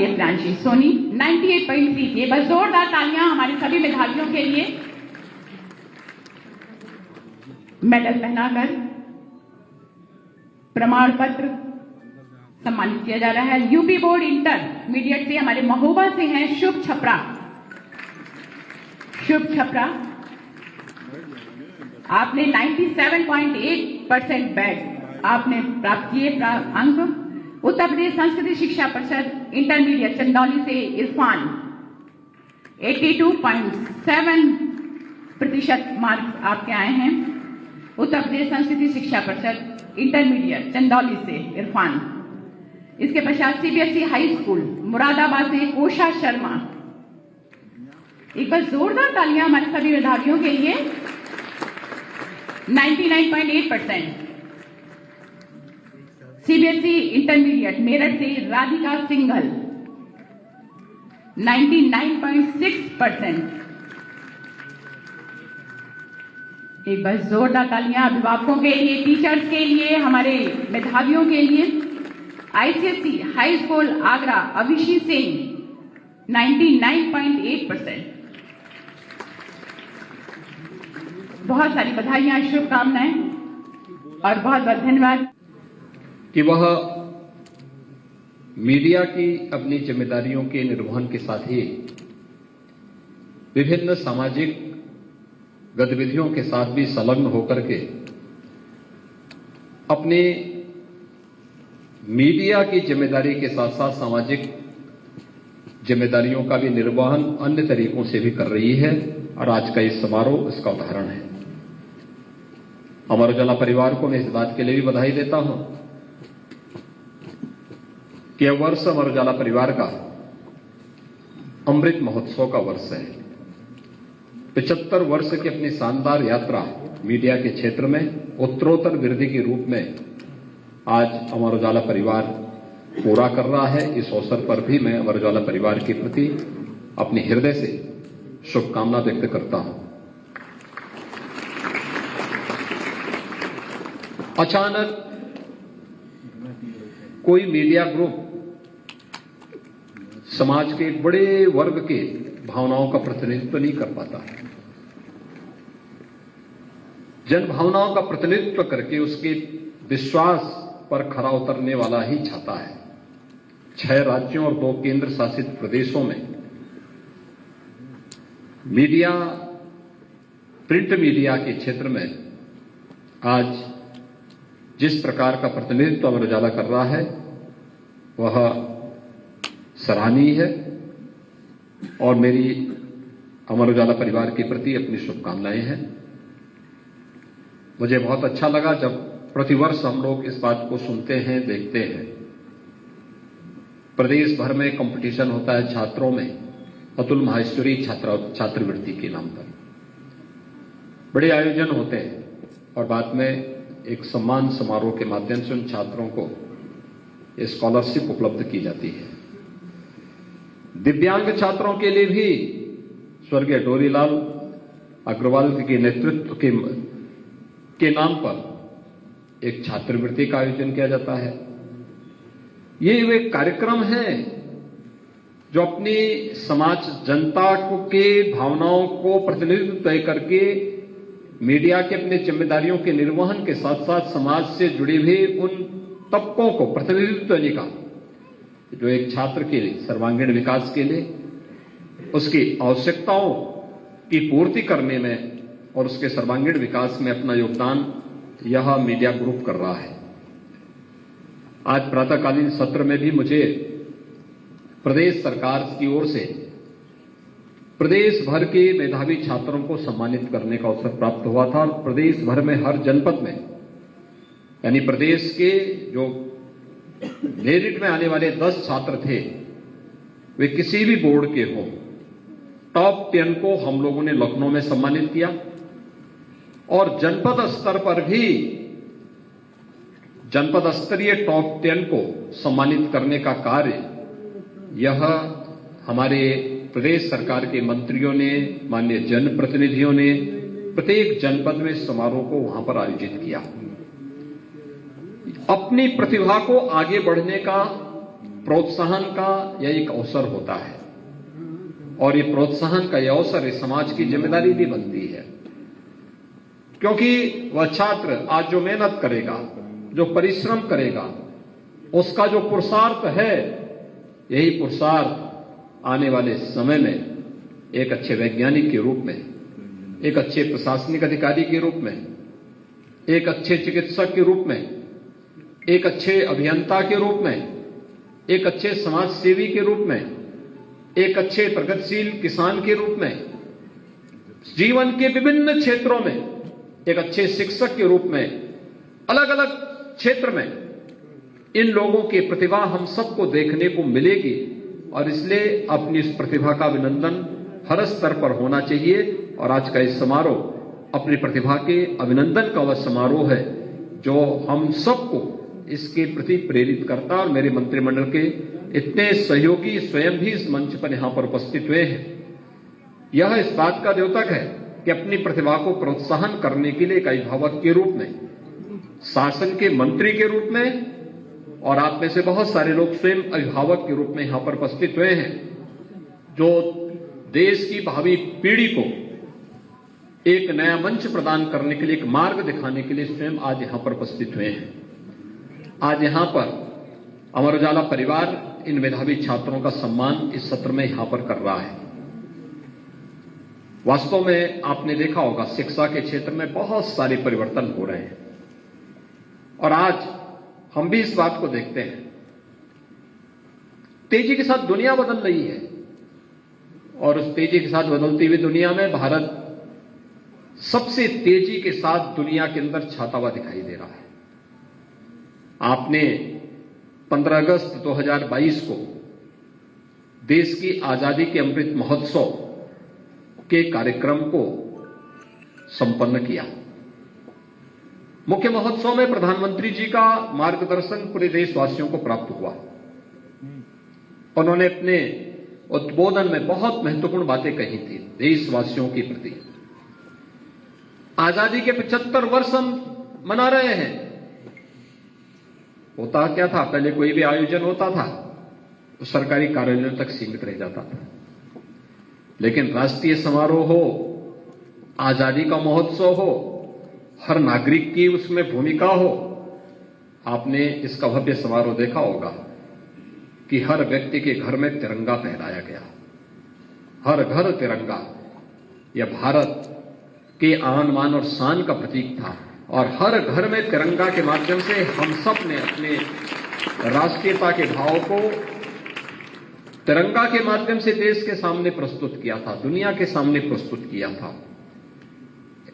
20th Ranchi, Soni 98.3। ये बस जोरदार तालियां हमारे सभी मेधावियों के लिए। मेडल पहनाकर प्रमाण पत्र सम्मानित किया जा रहा है। यूपी बोर्ड इंटरमीडिएट से हमारे महोबा से हैं शुभ छपरा। शुभ छपरा, आपने 97.8% बैच आपने प्राप्त किए अंक। उत्तर प्रदेश संस्कृति शिक्षा परिषद इंटरमीडिएट चंदौली से इरफान 82.7% मार्क्स आपके आए हैं। उत्तर प्रदेश संस्कृति शिक्षा परिषद इंटरमीडिएट चंदौली से इरफान। इसके पश्चात सीबीएसई हाई स्कूल मुरादाबाद से कोशा शर्मा। एक बार जोरदार तालियां हमारे सभी मेधावियों के लिए। 99.8%। सीबीएसई इंटरमीडिएट मेरठ से राधिका सिंघल 99.6%। एक बार जोरदार तालियां अभिभावकों के लिए, टीचर्स के लिए, हमारे मेधावियों के लिए। ICSE high school Agra Abhishi Singh 99.8%। बहुत सारी बधाइयां, शुभकामनाएं और बहुत बहुत धन्यवाद। कि वह मीडिया की अपनी जिम्मेदारियों के निर्वहन के साथ ही विभिन्न सामाजिक गतिविधियों के साथ भी संलग्न होकर के अपने मीडिया की जिम्मेदारी के साथ साथ सामाजिक जिम्मेदारियों का भी निर्वहन अन्य तरीकों से भी कर रही है। और आज का इस समारोह इसका उदाहरण है। अमर उजाला परिवार को मैं इस बात के लिए भी बधाई देता हूं कि यह वर्ष अमर उजाला परिवार का अमृत महोत्सव का वर्ष है। 75 वर्ष की अपनी शानदार यात्रा मीडिया के क्षेत्र में उत्तरोत्तर वृद्धि के रूप में आज अमर उजाला परिवार पूरा कर रहा है। इस अवसर पर भी मैं अमर उजाला परिवार के प्रति अपने हृदय से शुभकामना व्यक्त करता हूं। अचानक कोई मीडिया ग्रुप समाज के एक बड़े वर्ग के भावनाओं का प्रतिनिधित्व नहीं कर पाता है। जन भावनाओं का प्रतिनिधित्व करके उसके विश्वास पर खरा उतरने वाला ही चाहता है। 6 राज्यों और 2 केंद्र शासित प्रदेशों में मीडिया, प्रिंट मीडिया के क्षेत्र में आज जिस प्रकार का प्रतिनिधित्व अमर उजाला कर रहा है वह सराहनीय है। और मेरी अमर उजाला परिवार के प्रति अपनी शुभकामनाएं हैं। मुझे बहुत अच्छा लगा जब प्रतिवर्ष हम लोग इस बात को सुनते हैं, देखते हैं। प्रदेश भर में कंपटीशन होता है छात्रों में अतुल माहेश्वरी छात्रवृत्ति के नाम पर बड़े आयोजन होते हैं और बाद में एक सम्मान समारोह के माध्यम से उन छात्रों को स्कॉलरशिप उपलब्ध की जाती है। दिव्यांग छात्रों के लिए भी स्वर्गीय डोरीलाल अग्रवाल के नेतृत्व के नाम पर एक छात्रवृत्ति का आयोजन किया जाता है। ये वे कार्यक्रम हैं जो अपनी समाज जनता के भावनाओं को प्रतिनिधित्व तय करके मीडिया के अपने जिम्मेदारियों के निर्वहन के साथ साथ समाज से जुड़े हुए उन तबकों को प्रतिनिधित्व देने का जो एक छात्र के सर्वांगीण विकास के लिए उसकी आवश्यकताओं की पूर्ति करने में और उसके सर्वांगीण विकास में अपना योगदान यह मीडिया ग्रुप कर रहा है। आज प्रातःकालीन सत्र में भी मुझे प्रदेश सरकार की ओर से प्रदेश भर के मेधावी छात्रों को सम्मानित करने का अवसर प्राप्त हुआ था। और प्रदेश भर में हर जनपद में यानी प्रदेश के जो मेरिट में आने वाले 10 छात्र थे वे किसी भी बोर्ड के हों, टॉप 10 को हम लोगों ने लखनऊ में सम्मानित किया। और जनपद स्तर पर भी जनपद स्तरीय टॉप 10 को सम्मानित करने का कार्य यह हमारे प्रदेश सरकार के मंत्रियों ने, माननीय जनप्रतिनिधियों ने प्रत्येक जनपद में समारोह को वहां पर आयोजित किया। अपनी प्रतिभा को आगे बढ़ने का प्रोत्साहन का यह एक अवसर होता है और ये प्रोत्साहन का यह अवसर इस समाज की जिम्मेदारी भी बनती है, क्योंकि वह छात्र आज जो मेहनत करेगा, जो परिश्रम करेगा, उसका जो पुरुषार्थ है, यही पुरुषार्थ आने वाले समय में एक अच्छे वैज्ञानिक के रूप में, एक अच्छे प्रशासनिक अधिकारी के रूप में, एक अच्छे चिकित्सक के रूप में, एक अच्छे अभियंता के रूप में, एक अच्छे समाज सेवी के रूप में, एक अच्छे प्रगतिशील किसान के रूप में, जीवन के विभिन्न क्षेत्रों में एक अच्छे शिक्षक के रूप में, अलग अलग क्षेत्र में इन लोगों की प्रतिभा हम सबको देखने को मिलेगी और इसलिए अपनी इस प्रतिभा का अभिनंदन हर स्तर पर होना चाहिए। और आज का इस समारोह अपनी प्रतिभा के अभिनंदन का वह समारोह है जो हम सबको इसके प्रति प्रेरित करता। और मेरे मंत्रिमंडल के इतने सहयोगी स्वयं भी इस मंच पर यहां पर उपस्थित हुए हैं। यह इस बात का द्योतक है कि अपनी प्रतिभा को प्रोत्साहन करने के लिए एक अभिभावक के रूप में, शासन के मंत्री के रूप में, और आप में से बहुत सारे लोग स्वयं अभिभावक के रूप में यहां पर उपस्थित हुए हैं, जो देश की भावी पीढ़ी को एक नया मंच प्रदान करने के लिए, एक मार्ग दिखाने के लिए स्वयं आज यहां पर उपस्थित हुए हैं। आज यहां पर अमर उजाला परिवार इन मेधावी छात्रों का सम्मान इस सत्र में यहां पर कर रहा है। वास्तव में आपने देखा होगा शिक्षा के क्षेत्र में बहुत सारे परिवर्तन हो रहे हैं और आज हम भी इस बात को देखते हैं, तेजी के साथ दुनिया बदल रही है और उस तेजी के साथ बदलती हुई दुनिया में भारत सबसे तेजी के साथ दुनिया के अंदर छाता हुआ दिखाई दे रहा है। आपने 15 अगस्त 2022 को देश की आजादी के अमृत महोत्सव के कार्यक्रम को संपन्न किया। मुख्य महोत्सव में प्रधानमंत्री जी का मार्गदर्शन पूरे देशवासियों को प्राप्त हुआ। उन्होंने अपने उद्बोधन में बहुत महत्वपूर्ण बातें कही थी देशवासियों के प्रति। आजादी के 75 वर्ष हम मना रहे हैं। होता क्या था, पहले कोई भी आयोजन होता था तो सरकारी कार्यालयों तक सीमित रह जाता था, लेकिन राष्ट्रीय समारोह हो, आजादी का महोत्सव हो, हर नागरिक की उसमें भूमिका हो। आपने इसका भव्य समारोह देखा होगा कि हर व्यक्ति के घर में तिरंगा फहराया गया, हर घर तिरंगा। यह भारत के आन मान और शान का प्रतीक था और हर घर में तिरंगा के माध्यम से हम सब ने अपने राष्ट्रीयता के भाव को तिरंगा के माध्यम से देश के सामने प्रस्तुत किया था, दुनिया के सामने प्रस्तुत किया था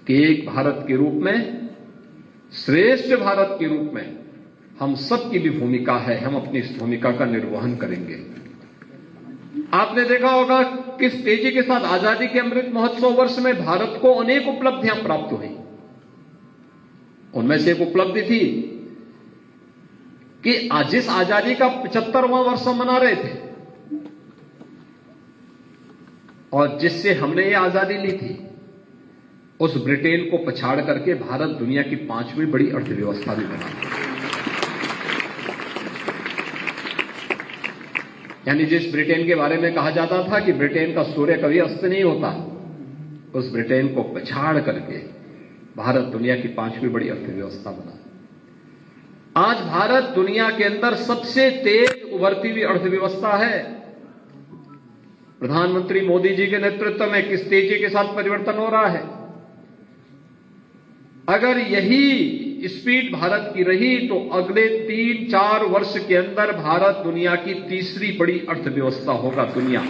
कि एक भारत के रूप में, श्रेष्ठ भारत के रूप में हम सब की भी भूमिका है, हम अपनी इस भूमिका का निर्वहन करेंगे। आपने देखा होगा किस तेजी के साथ आजादी के अमृत महोत्सव वर्ष में भारत को अनेक उपलब्धियां प्राप्त हुई। उनमें से एक उपलब्धि थी कि आज जिस आजादी का 75वां वर्ष हम मना रहे थे और जिससे हमने ये आजादी ली थी, उस ब्रिटेन को पछाड़ करके भारत दुनिया की 5वीं बड़ी अर्थव्यवस्था भी बना। यानी जिस ब्रिटेन के बारे में कहा जाता था कि ब्रिटेन का सूर्य कभी अस्त नहीं होता, उस ब्रिटेन को पछाड़ करके भारत दुनिया की 5वीं बड़ी अर्थव्यवस्था बना। आज भारत दुनिया के अंदर सबसे तेज उभरती हुई अर्थव्यवस्था है। प्रधानमंत्री मोदी जी के नेतृत्व में किस तेजी के साथ परिवर्तन हो रहा है। अगर यही स्पीड भारत की रही तो अगले 3-4 वर्ष के अंदर भारत दुनिया की 3री बड़ी अर्थव्यवस्था होगा दुनिया।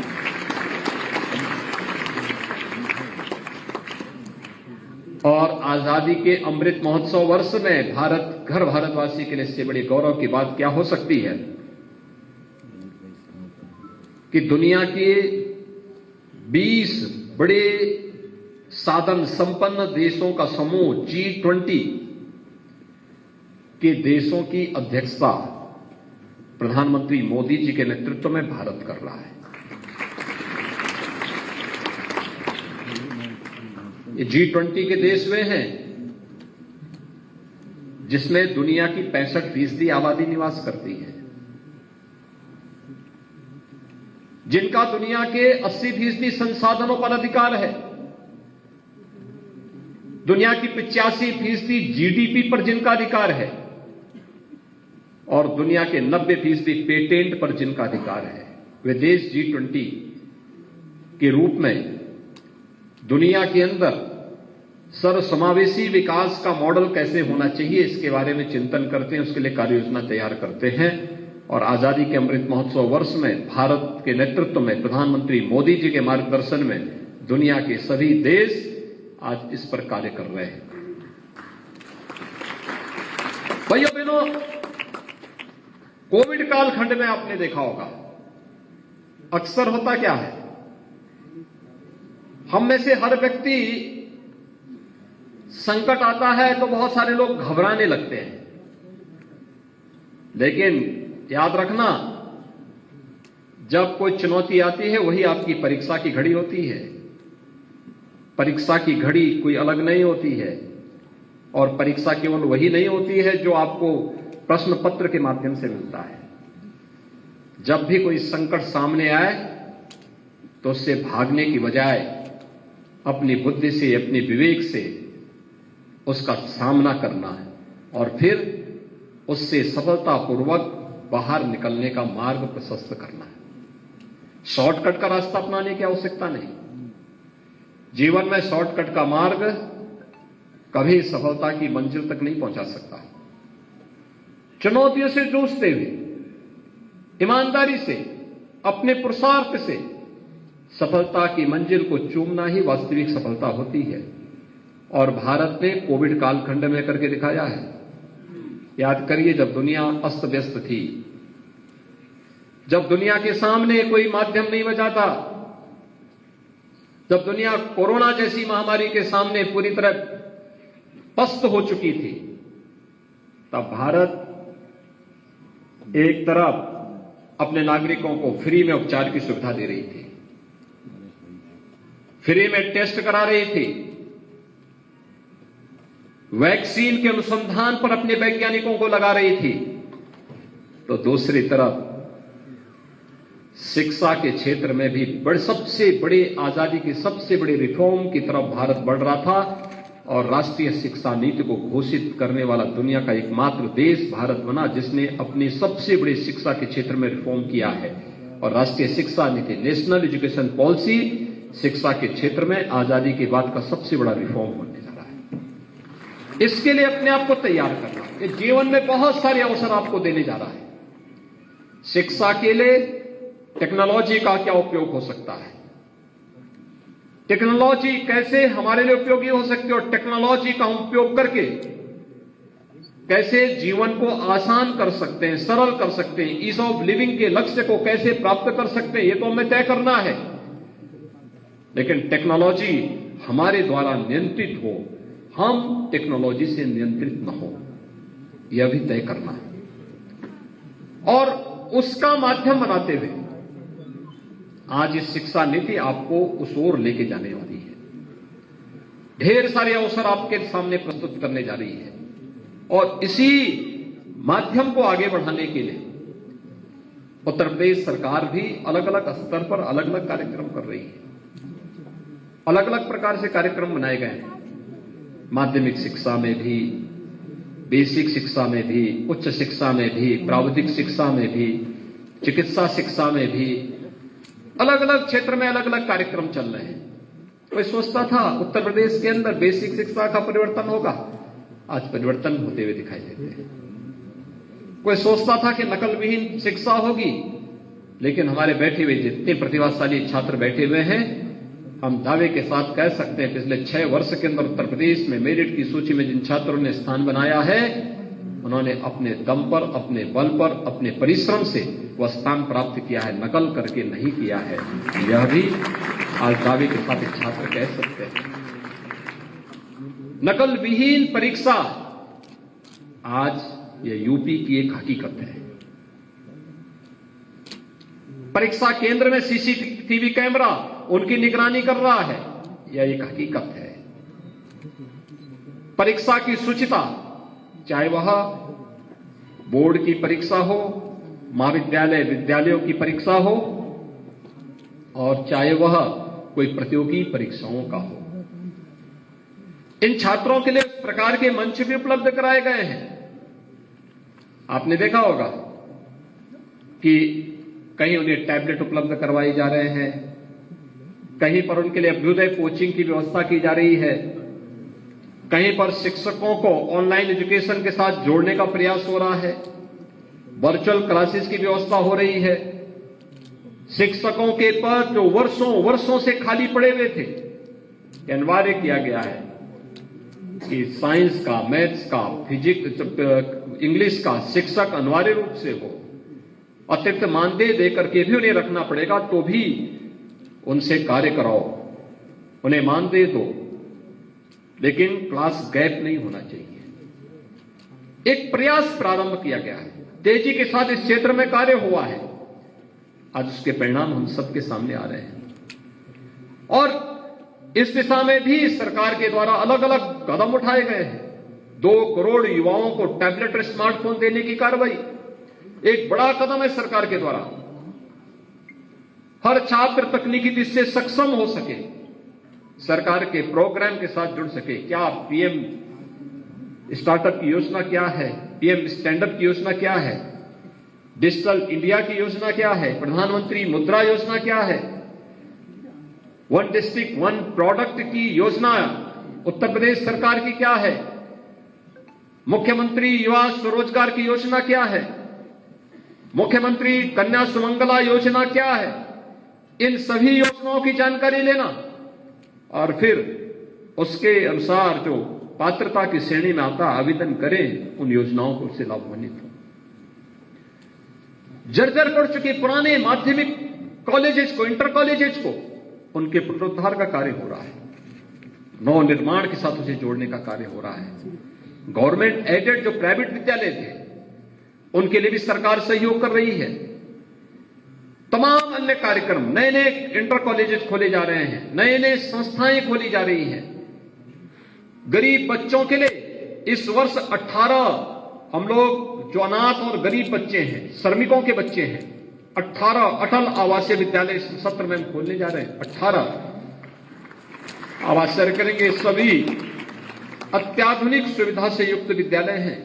और आजादी के अमृत महोत्सव वर्ष में भारत, घर भारतवासी के लिए इससे बड़ी गौरव की बात क्या हो सकती है कि दुनिया के 20 बड़े साधन संपन्न देशों का समूह G20 के देशों की अध्यक्षता प्रधानमंत्री मोदी जी के नेतृत्व में भारत कर रहा है। ये G20 के देश वे हैं जिसमें दुनिया की 65% आबादी निवास करती है। जिनका दुनिया के 80% संसाधनों पर अधिकार है, दुनिया की 85% जीडीपी पर जिनका अधिकार है और दुनिया के 90% पेटेंट पर जिनका अधिकार है, वे देश G20 के रूप में दुनिया के अंदर सर्वसमावेशी विकास का मॉडल कैसे होना चाहिए, इसके बारे में चिंतन करते हैं, उसके लिए कार्य योजना तैयार करते हैं। और आजादी के अमृत महोत्सव वर्ष में भारत के नेतृत्व में प्रधानमंत्री मोदी जी के मार्गदर्शन में दुनिया के सभी देश आज इस पर कार्य कर रहे हैं। भाइयों बहनों, कोविड कालखंड में आपने देखा होगा, अक्सर होता क्या है, हम में से हर व्यक्ति संकट आता है तो बहुत सारे लोग घबराने लगते हैं। लेकिन याद रखना, जब कोई चुनौती आती है वही आपकी परीक्षा की घड़ी होती है। परीक्षा की घड़ी कोई अलग नहीं होती है और परीक्षा केवल वही नहीं होती है जो आपको प्रश्न पत्र के माध्यम से मिलता है। जब भी कोई संकट सामने आए तो उससे भागने की बजाय अपनी बुद्धि से, अपने विवेक से उसका सामना करना है और फिर उससे सफलतापूर्वक बाहर निकलने का मार्ग प्रशस्त करना है। शॉर्टकट का रास्ता अपनाने की आवश्यकता नहीं। जीवन में शॉर्टकट का मार्ग कभी सफलता की मंजिल तक नहीं पहुंचा सकता। चुनौतियों से जूझते हुए, ईमानदारी से, अपने पुरुषार्थ से सफलता की मंजिल को चूमना ही वास्तविक सफलता होती है। और भारत ने कोविड कालखंड में करके दिखाया है। याद करिए, जब दुनिया अस्त व्यस्त थी, जब दुनिया के सामने कोई माध्यम नहीं बचा था, जब दुनिया कोरोना जैसी महामारी के सामने पूरी तरह पस्त हो चुकी थी, तब भारत एक तरफ अपने नागरिकों को फ्री में उपचार की सुविधा दे रही थी, फ्री में टेस्ट करा रही थी, वैक्सीन के अनुसंधान पर अपने वैज्ञानिकों को लगा रही थी, तो दूसरी तरफ शिक्षा के क्षेत्र में भी सबसे बड़े आजादी के सबसे बड़े रिफॉर्म की तरफ भारत बढ़ रहा था। और राष्ट्रीय शिक्षा नीति को घोषित करने वाला दुनिया का एकमात्र देश भारत बना जिसने अपनी सबसे बड़े शिक्षा के क्षेत्र में रिफॉर्म किया है। और राष्ट्रीय शिक्षा नीति, नेशनल एजुकेशन पॉलिसी, शिक्षा के क्षेत्र में आजादी के बाद का सबसे बड़ा रिफॉर्म होने जा रहा है। इसके लिए अपने आप को तैयार करना, ये जीवन में बहुत सारे अवसर आपको देने जा रहा है। शिक्षा के लिए टेक्नोलॉजी का क्या उपयोग हो सकता है, टेक्नोलॉजी कैसे हमारे लिए उपयोगी हो सकती है और टेक्नोलॉजी का उपयोग करके कैसे जीवन को आसान कर सकते हैं, सरल कर सकते हैं, ईज ऑफ लिविंग के लक्ष्य को कैसे प्राप्त कर सकते हैं, ये तो हमें तय करना है। लेकिन टेक्नोलॉजी हमारे द्वारा नियंत्रित हो, हम टेक्नोलॉजी से नियंत्रित न हो, यह भी तय करना है। और उसका माध्यम बनाते हुए आज इस शिक्षा नीति आपको उस ओर लेके जाने वाली है। ढेर सारे अवसर आपके सामने प्रस्तुत करने जा रही है और इसी माध्यम को आगे बढ़ाने के लिए उत्तर प्रदेश सरकार भी अलग अलग स्तर पर अलग अलग कार्यक्रम कर रही है। अलग अलग प्रकार से कार्यक्रम बनाए गए हैं, माध्यमिक शिक्षा में भी, बेसिक शिक्षा में भी, उच्च शिक्षा में भी, प्राविधिक शिक्षा में भी, चिकित्सा शिक्षा में भी, अलग अलग क्षेत्र में अलग अलग कार्यक्रम चल रहे हैं। कोई सोचता था उत्तर प्रदेश के अंदर बेसिक शिक्षा का परिवर्तन होगा, आज परिवर्तन होते हुए दिखाई देते हैं। कोई सोचता था कि नकल विहीन शिक्षा होगी, लेकिन हमारे बैठे हुए जितने प्रतिभाशाली छात्र बैठे हुए हैं, हम दावे के साथ कह सकते हैं पिछले 6 वर्ष के अंदर उत्तर प्रदेश में मेरिट की सूची में जिन छात्रों ने स्थान बनाया है, उन्होंने अपने दम पर, अपने बल पर, अपने परिश्रम से वह स्थान प्राप्त किया है, नकल करके नहीं किया है। यह भी आज दावे के साथ छात्र कह सकते हैं। नकल विहीन परीक्षा आज यह यूपी की एक हकीकत है। परीक्षा केंद्र में सीसीटीवी कैमरा उनकी निगरानी कर रहा है, यह एक हकीकत है। परीक्षा की शुचिता, चाहे वह बोर्ड की परीक्षा हो, महाविद्यालय विद्यालयों की परीक्षा हो, और चाहे वह कोई प्रतियोगी परीक्षाओं का हो। इन छात्रों के लिए इस प्रकार के मंच भी उपलब्ध कराए गए हैं। आपने देखा होगा कि कहीं उन्हें टैबलेट उपलब्ध करवाए जा रहे हैं, कहीं पर उनके लिए अभ्युदय कोचिंग की व्यवस्था की जा रही है, कहीं पर शिक्षकों को ऑनलाइन एजुकेशन के साथ जोड़ने का प्रयास हो रहा है, वर्चुअल क्लासेस की व्यवस्था हो रही है। शिक्षकों के पद जो वर्षों से खाली पड़े हुए थे, अनिवार्य किया गया है कि साइंस का, मैथ्स का, फिजिक्स, इंग्लिश का शिक्षक अनिवार्य रूप से हो। अतिरिक्त मानदेय देकर के भी उन्हें रखना पड़ेगा, तो भी उनसे कार्य कराओ, उन्हें मानदेय दो, लेकिन क्लास गैप नहीं होना चाहिए। एक प्रयास प्रारंभ किया गया है, तेजी के साथ इस क्षेत्र में कार्य हुआ है। आज उसके परिणाम हम सबके सामने आ रहे हैं और इस दिशा में भी सरकार के द्वारा अलग अलग कदम उठाए गए हैं। 2 करोड़ युवाओं को टैबलेट और स्मार्टफोन देने की कार्रवाई एक बड़ा कदम है सरकार के द्वारा। हर छात्र तकनीकी दृष्टि से सक्षम हो सके, सरकार के प्रोग्राम के साथ जुड़ सके। क्या पीएम स्टार्टअप की योजना क्या है, पीएम स्टैंडअप की योजना क्या है, डिजिटल इंडिया की योजना क्या है, प्रधानमंत्री मुद्रा योजना क्या है, 1 डिस्ट्रिक्ट 1 प्रोडक्ट की योजना उत्तर प्रदेश सरकार की क्या है, मुख्यमंत्री युवा स्वरोजगार की योजना क्या है, मुख्यमंत्री कन्या सुमंगला योजना क्या है। इन सभी योजनाओं की जानकारी लेना और फिर उसके अनुसार जो पात्रता की श्रेणी में आता आवेदन करें, उन योजनाओं को उससे लाभान्वित हो। जर्जर पड़ चुके पुराने माध्यमिक कॉलेजेस को, इंटर कॉलेजेस को, उनके पुनरुद्धार का कार्य हो रहा है, नव निर्माण के साथ उसे जोड़ने का कार्य हो रहा है। गवर्नमेंट एडेड जो प्राइवेट विद्यालय थे, उनके लिए भी सरकार सहयोग कर रही है। तमाम अन्य कार्यक्रम, नए नए इंटर कॉलेजेस खोले जा रहे हैं, नए नए संस्थाएं खोली जा रही हैं। गरीब बच्चों के लिए इस वर्ष 18 हम लोग जो अनाथ और गरीब बच्चे हैं, श्रमिकों के बच्चे हैं, 18 अटल आवासीय विद्यालय इस सत्र में हम खोलने जा रहे हैं। 18 आवासीय करेंगे, सभी अत्याधुनिक सुविधा से युक्त विद्यालय हैं,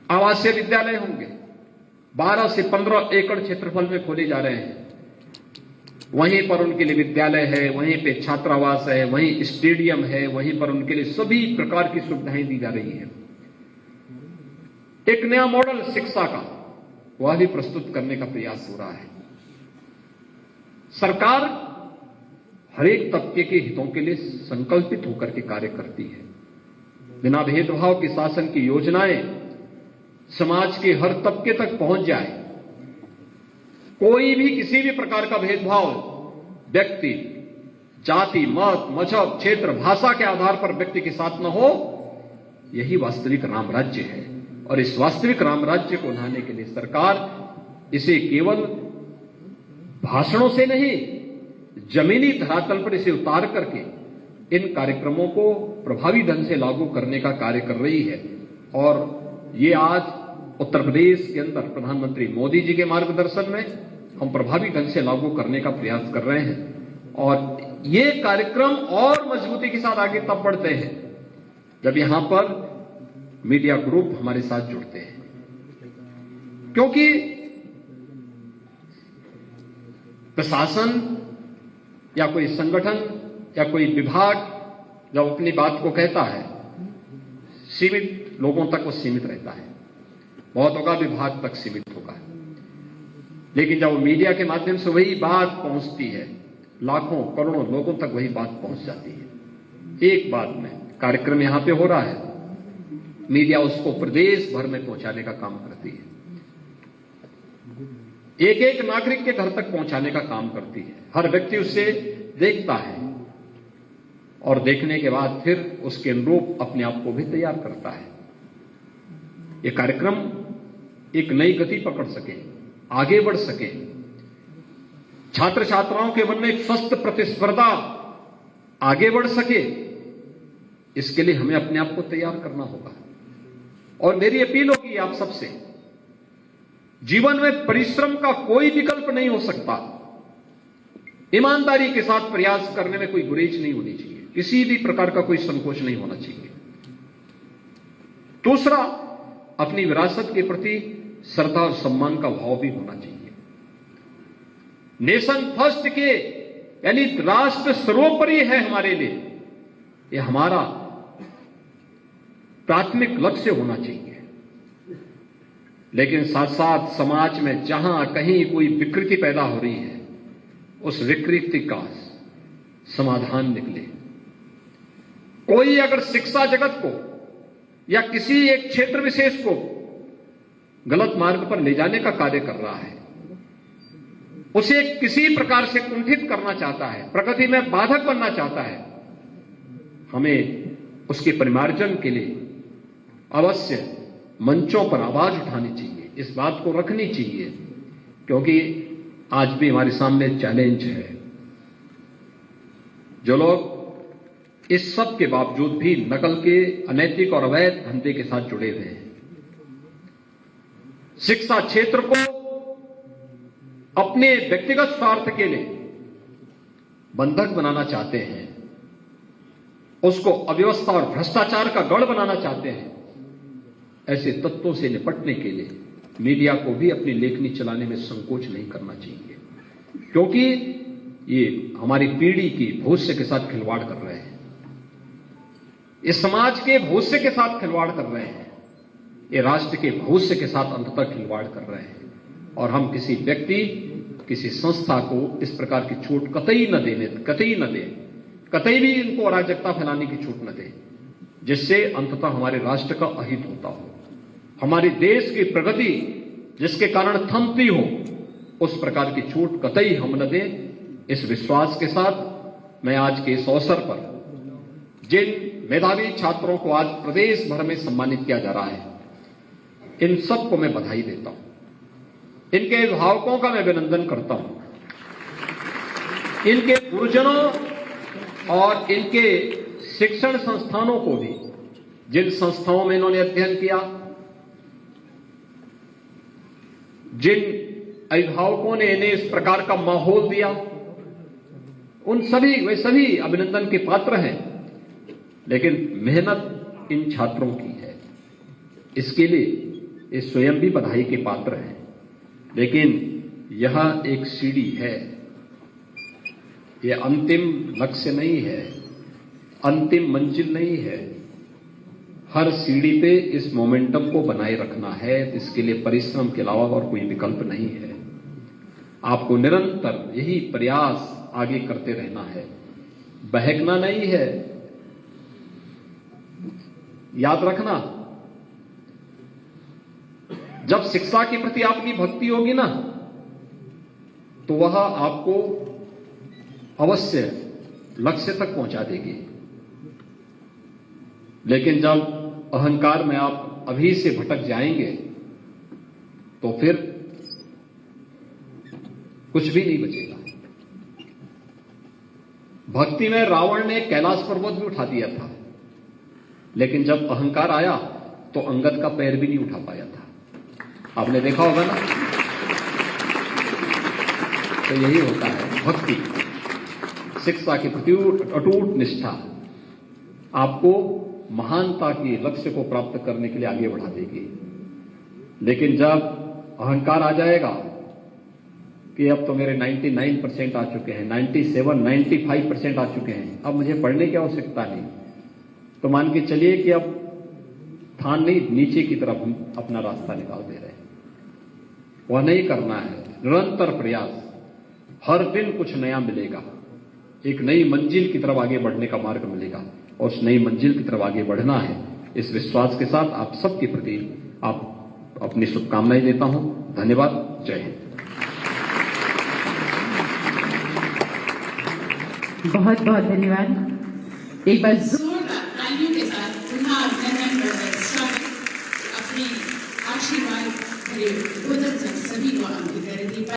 आवासीय विद्यालय होंगे। 12 से 15 एकड़ क्षेत्रफल में खोले जा रहे हैं। वहीं पर उनके लिए विद्यालय है, वहीं पे छात्रावास है, वहीं स्टेडियम है, वहीं पर उनके लिए सभी प्रकार की सुविधाएं दी जा रही हैं। एक नया मॉडल शिक्षा का, वह भी प्रस्तुत करने का प्रयास हो रहा है। सरकार हर एक तबके के हितों के लिए संकल्पित होकर के कार्य करती है। बिना भेदभाव के शासन की योजनाएं समाज के हर तबके तक पहुंच जाए। कोई भी किसी भी प्रकार का भेदभाव व्यक्ति, जाति, मत, मजहब, क्षेत्र, भाषा के आधार पर व्यक्ति के साथ न हो, यही वास्तविक राम राज्य है। और इस वास्तविक राम राज्य को लाने के लिए सरकार इसे केवल भाषणों से नहीं, जमीनी धरातल पर इसे उतार करके इन कार्यक्रमों को प्रभावी ढंग से लागू करने का कार्य कर रही है। और ये आज उत्तर प्रदेश के अंदर प्रधानमंत्री मोदी जी के मार्गदर्शन में हम प्रभावी ढंग से लागू करने का प्रयास कर रहे हैं। और ये कार्यक्रम और मजबूती के साथ आगे तब बढ़ते हैं जब यहां पर मीडिया ग्रुप हमारे साथ जुड़ते हैं, क्योंकि प्रशासन या कोई संगठन या कोई विभाग जब अपनी बात को कहता है, सीमित लोगों तक वो सीमित रहता है, बहुत होगा विभाग तक सीमित होगा। लेकिन जब मीडिया के माध्यम से वही बात पहुंचती है, लाखों करोड़ों लोगों तक वही बात पहुंच जाती है। एक बात में कार्यक्रम यहां पे हो रहा है, मीडिया उसको प्रदेश भर में पहुंचाने का काम करती है, एक एक नागरिक के घर तक पहुंचाने का काम करती है। हर व्यक्ति उससे देखता है और देखने के बाद फिर उसके अनुरूप अपने आप को भी तैयार करता है। यह कार्यक्रम एक नई गति पकड़ सके, आगे बढ़ सके, छात्र छात्राओं के मन में एक स्वस्थ प्रतिस्पर्धा आगे बढ़ सके, इसके लिए हमें अपने आप को तैयार करना होगा। और मेरी अपील होगी आप सबसे, जीवन में परिश्रम का कोई विकल्प नहीं हो सकता। ईमानदारी के साथ प्रयास करने में कोई गुरेज नहीं होनी चाहिए, किसी भी प्रकार का कोई संकोच नहीं होना चाहिए। दूसरा, अपनी विरासत के प्रति श्रद्धा और सम्मान का भाव भी होना चाहिए। नेशन फर्स्ट के यानी राष्ट्र सर्वोपरि है हमारे लिए, यह हमारा प्राथमिक लक्ष्य होना चाहिए। लेकिन साथ साथ समाज में जहां कहीं कोई विकृति पैदा हो रही है, उस विकृति का समाधान निकले। कोई अगर शिक्षा जगत को या किसी एक क्षेत्र विशेष को गलत मार्ग पर ले जाने का कार्य कर रहा है, उसे किसी प्रकार से कुंठित करना चाहता है, प्रगति में बाधक बनना चाहता है, हमें उसके परिमार्जन के लिए अवश्य मंचों पर आवाज उठानी चाहिए, इस बात को रखनी चाहिए, क्योंकि आज भी हमारे सामने चैलेंज है। जो लोग इस सब के बावजूद भी नकल के अनैतिक और अवैध धंधे के साथ जुड़े हुए हैं, शिक्षा क्षेत्र को अपने व्यक्तिगत स्वार्थ के लिए बंधक बनाना चाहते हैं, उसको अव्यवस्था और भ्रष्टाचार का गढ़ बनाना चाहते हैं, ऐसे तत्वों से निपटने के लिए मीडिया को भी अपनी लेखनी चलाने में संकोच नहीं करना चाहिए, क्योंकि ये हमारी पीढ़ी की भविष्य के साथ खिलवाड़ कर रहे हैं, इस समाज के भविष्य के साथ खिलवाड़ कर रहे हैं, ये राष्ट्र के भविष्य के साथ अंततः खिलवाड़ कर रहे हैं। और हम किसी व्यक्ति, किसी संस्था को इस प्रकार की छूट कतई न दें, कतई भी इनको अराजकता फैलाने की छूट न दें, जिससे अंततः हमारे राष्ट्र का अहित होता हो, हमारे देश की प्रगति जिसके कारण थमती हो, उस प्रकार की छूट कतई हम न दें। इस विश्वास के साथ मैं आज के इस अवसर पर जिन मेधावी छात्रों को आज प्रदेश भर में सम्मानित किया जा रहा है, इन सबको मैं बधाई देता हूं, इनके अभिभावकों का मैं अभिनंदन करता हूं, इनके गुरुजनों और इनके शिक्षण संस्थानों को भी, जिन संस्थाओं में इन्होंने अध्ययन किया, जिन अभिभावकों ने इन्हें इस प्रकार का माहौल दिया, उन सभी वे सभी अभिनंदन के पात्र हैं। लेकिन मेहनत इन छात्रों की है, इसके लिए ये स्वयं भी बधाई के पात्र हैं। लेकिन यह एक सीढ़ी है, यह अंतिम लक्ष्य नहीं है, अंतिम मंजिल नहीं है। हर सीढ़ी पे इस मोमेंटम को बनाए रखना है, इसके लिए परिश्रम के अलावा और कोई विकल्प नहीं है। आपको निरंतर यही प्रयास आगे करते रहना है, बहकना नहीं है। याद रखना, जब शिक्षा के प्रति आपकी भक्ति होगी ना, तो वह आपको अवश्य लक्ष्य तक पहुंचा देगी। लेकिन जब अहंकार में आप अभी से भटक जाएंगे, तो फिर कुछ भी नहीं बचेगा। भक्ति में रावण ने कैलाश पर्वत भी उठा दिया था, लेकिन जब अहंकार आया तो अंगद का पैर भी नहीं उठा पाया था। आपने देखा होगा ना। तो यही होता है भक्ति, शिक्षा के प्रति अटूट निष्ठा आपको महानता के लक्ष्य को प्राप्त करने के लिए आगे बढ़ा देगी। लेकिन जब अहंकार आ जाएगा कि अब तो मेरे 99% आ चुके हैं, 97, 95% आ चुके हैं, अब मुझे पढ़ने की आवश्यकता नहीं, तो मान के चलिए कि अब थान नहीं, नीचे की तरफ हम अपना रास्ता निकाल दे रहे हैं। वह नहीं करना है, निरंतर प्रयास, हर दिन कुछ नया मिलेगा, एक नई मंजिल की तरफ आगे बढ़ने का मार्ग मिलेगा, और उस नई मंजिल की तरफ आगे बढ़ना है। इस विश्वास के साथ आप सबके प्रति आप अपनी शुभकामनाएं देता हूं। धन्यवाद। जय हिंद। बहुत बहुत धन्यवाद। एक बार जोरदार तालियों के साथ पुनः अभिनंदन कर रहे स्वागत अपने आशीर्वाद भरे उद्बोधन से सभी को आमंत्रित करें।